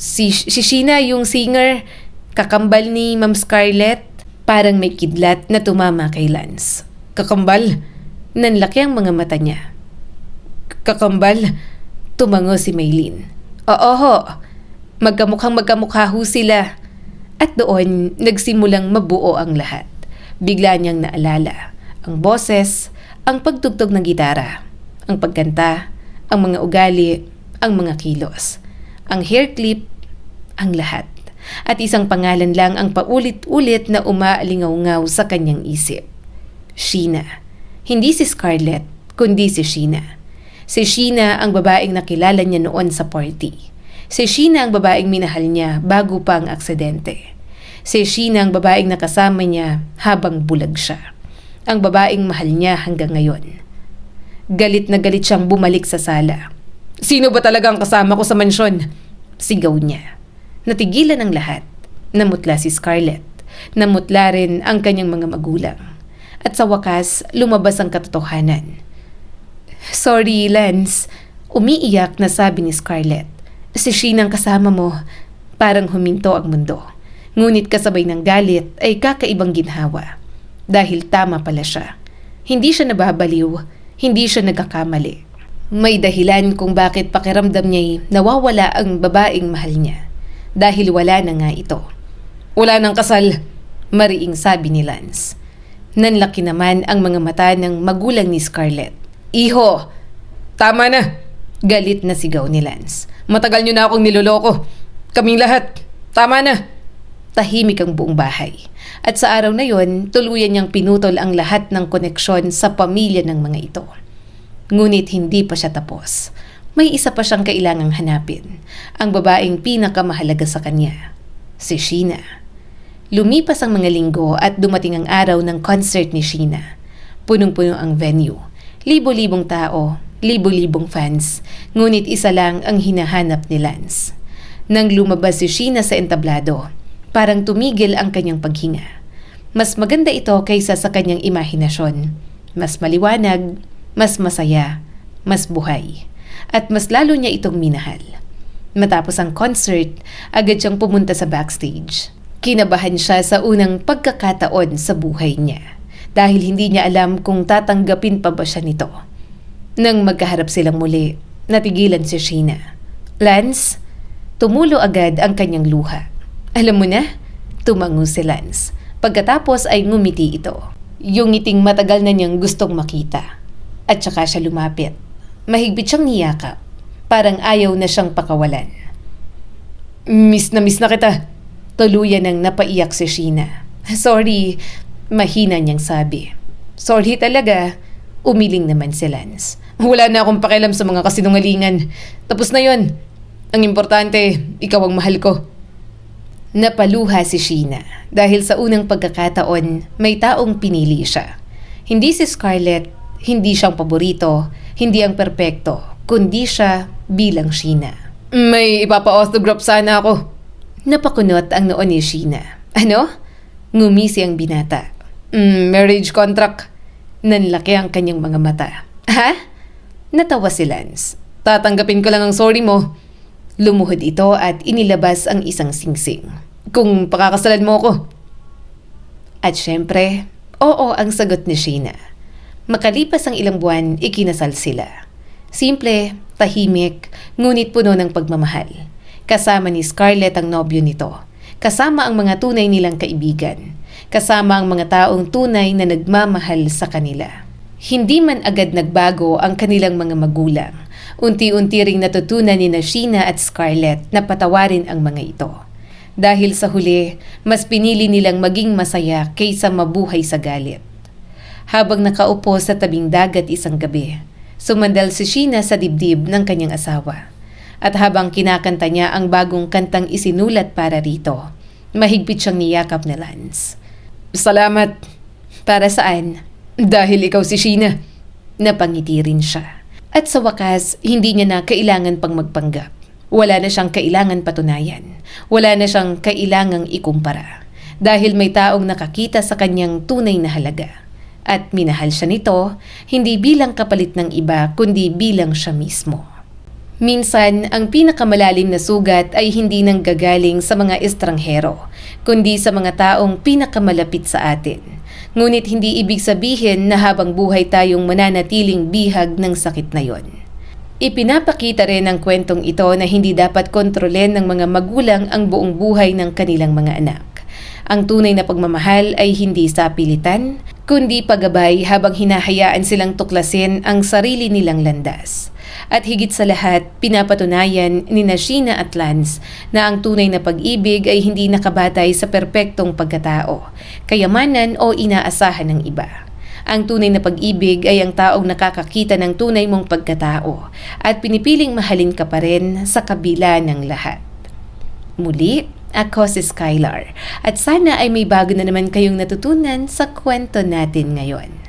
si Sheena yung singer, kakambal ni Ma'am Scarlett. Parang may kidlat na tumama kay Lance. Kakambal? Nanlaki ang mga mata niya. Kakambal? Tumango si Maylene. Oo ho, magkamukha ho sila. At doon, nagsimulang mabuo ang lahat. Bigla niyang naalala ang boses, ang pagtugtog ng gitara, ang pagkanta, ang mga ugali, ang mga kilos, ang hair clip, ang lahat. At isang pangalan lang ang paulit-ulit na umaalingaw-ngaw sa kanyang isip. Sheena. Hindi si Scarlett, kundi si Sheena. Si Sheena ang babaeng nakilala niya noon sa party. Si Sheena ang babaeng minahal niya bago pa ang aksidente. Si Sheena ang babaeng nakasama niya habang bulag siya. Ang babaeng mahal niya hanggang ngayon. Galit na galit siyang bumalik sa sala. Sino ba talaga ang kasama ko sa mansyon? Sigaw niya. Natigilan ang lahat. Namutla si Scarlett. Namutla rin ang kanyang mga magulang. At sa wakas, lumabas ang katotohanan. Sorry, Lance. Umiiyak na sabi ni Scarlett. Si Sheena ang kasama mo. Parang huminto ang mundo. Ngunit kasabay ng galit ay kakaibang ginhawa. Dahil tama pala siya. Hindi siya nababaliw. Hindi siya nagkakamali. May dahilan kung bakit pakiramdam niya'y nawawala ang babaeng mahal niya. Dahil wala na nga ito. Wala nang kasal, mariing sabi ni Lance. Nanlaki naman ang mga mata ng magulang ni Scarlett. Iho, tama na! Galit na sigaw ni Lance. Matagal niyo na akong niloloko. Kaming lahat, tama na! Tahimik ang buong bahay. At sa araw na yon, tuluyan niyang pinutol ang lahat ng koneksyon sa pamilya ng mga ito. Ngunit hindi pa siya tapos. May isa pa siyang kailangang hanapin. Ang babaeng pinakamahalaga sa kanya. Si Sheena. Lumipas ang mga linggo at dumating ang araw ng concert ni Sheena. Punong-puno ang venue. Libo-libong tao, libo-libong fans. Ngunit isa lang ang hinahanap ni Lance. Nang lumabas si Sheena sa entablado, parang tumigil ang kanyang paghinga. Mas maganda ito kaysa sa kanyang imahinasyon. Mas maliwanag, mas masaya, mas buhay. At mas lalo niya itong minahal. Matapos ang concert, agad siyang pumunta sa backstage. Kinabahan siya sa unang pagkakataon sa buhay niya. Dahil hindi niya alam kung tatanggapin pa ba siya nito. Nang magkaharap silang muli, natigilan si Sheena. Lance, tumulo agad ang kanyang luha. Alam mo na, tumango si Lance. Pagkatapos ay ngumiti ito. Yung ngiting matagal na niyang gustong makita. At saka siya lumapit. Mahigpit siyang niyakap. Parang ayaw na siyang pakawalan. Miss na kita. Tuluyan nang napaiyak si Sheena. Sorry, mahina niyang sabi. Sorry talaga. Umiling naman si Lance. Wala na akong pakialam sa mga kasinungalingan. Tapos na yon. Ang importante, ikaw ang mahal ko. Napaluha si Sheena dahil sa unang pagkakataon may taong pinili siya. Hindi si Scarlett, hindi siyang paborito, hindi ang perpekto, kundi siya bilang Sheena. May ipapa-autograph sana ako. Napakunot ang noon ni Sheena. Ano? Ngumisi ang binata. Marriage contract. Nanlaki ang kanyang mga mata. Ha? Natawa si Lance. Tatanggapin ko lang ang sorry mo. Lumuhod ito at inilabas ang isang singsing. Kung pakakasalan mo ko. At syempre, oo ang sagot ni Sheena. Makalipas ang ilang buwan, ikinasal sila. Simple, tahimik, ngunit puno ng pagmamahal. Kasama ni Scarlett ang nobyo nito. Kasama ang mga tunay nilang kaibigan. Kasama ang mga taong tunay na nagmamahal sa kanila. Hindi man agad nagbago ang kanilang mga magulang. Unti-unti ring natutunan ni Sheena at Scarlett na patawarin ang mga ito. Dahil sa huli, mas pinili nilang maging masaya kaysa mabuhay sa galit. Habang nakaupo sa tabing dagat isang gabi, sumandal si Sheena sa dibdib ng kanyang asawa. At habang kinakanta niya ang bagong kantang isinulat para rito, mahigpit siyang niyakap ni Lance. Salamat. Para saan? Dahil ikaw si Sheena. Napangiti rin siya. At sa wakas, hindi niya na kailangan pang magpanggap. Wala na siyang kailangan patunayan. Wala na siyang kailangang ikumpara. Dahil may taong nakakita sa kanyang tunay na halaga. At minahal siya nito, hindi bilang kapalit ng iba, kundi bilang siya mismo. Minsan, ang pinakamalalim na sugat ay hindi nanggagaling sa mga estranghero, kundi sa mga taong pinakamalapit sa atin. Ngunit hindi ibig sabihin na habang buhay tayong mananatiling bihag ng sakit na yon. Ipinapakita rin ng kwentong ito na hindi dapat kontrolin ng mga magulang ang buong buhay ng kanilang mga anak. Ang tunay na pagmamahal ay hindi sa pilitan, kundi paggabay habang hinahayaan silang tuklasin ang sarili nilang landas. At higit sa lahat, pinapatunayan ni Sheena at Lance na ang tunay na pag-ibig ay hindi nakabatay sa perpektong pagkatao, kayamanan o inaasahan ng iba. Ang tunay na pag-ibig ay ang taong nakakakita ng tunay mong pagkatao at pinipiling mahalin ka pa rin sa kabila ng lahat. Muli, ako si Skylar at sana ay may bago na naman kayong natutunan sa kwento natin ngayon.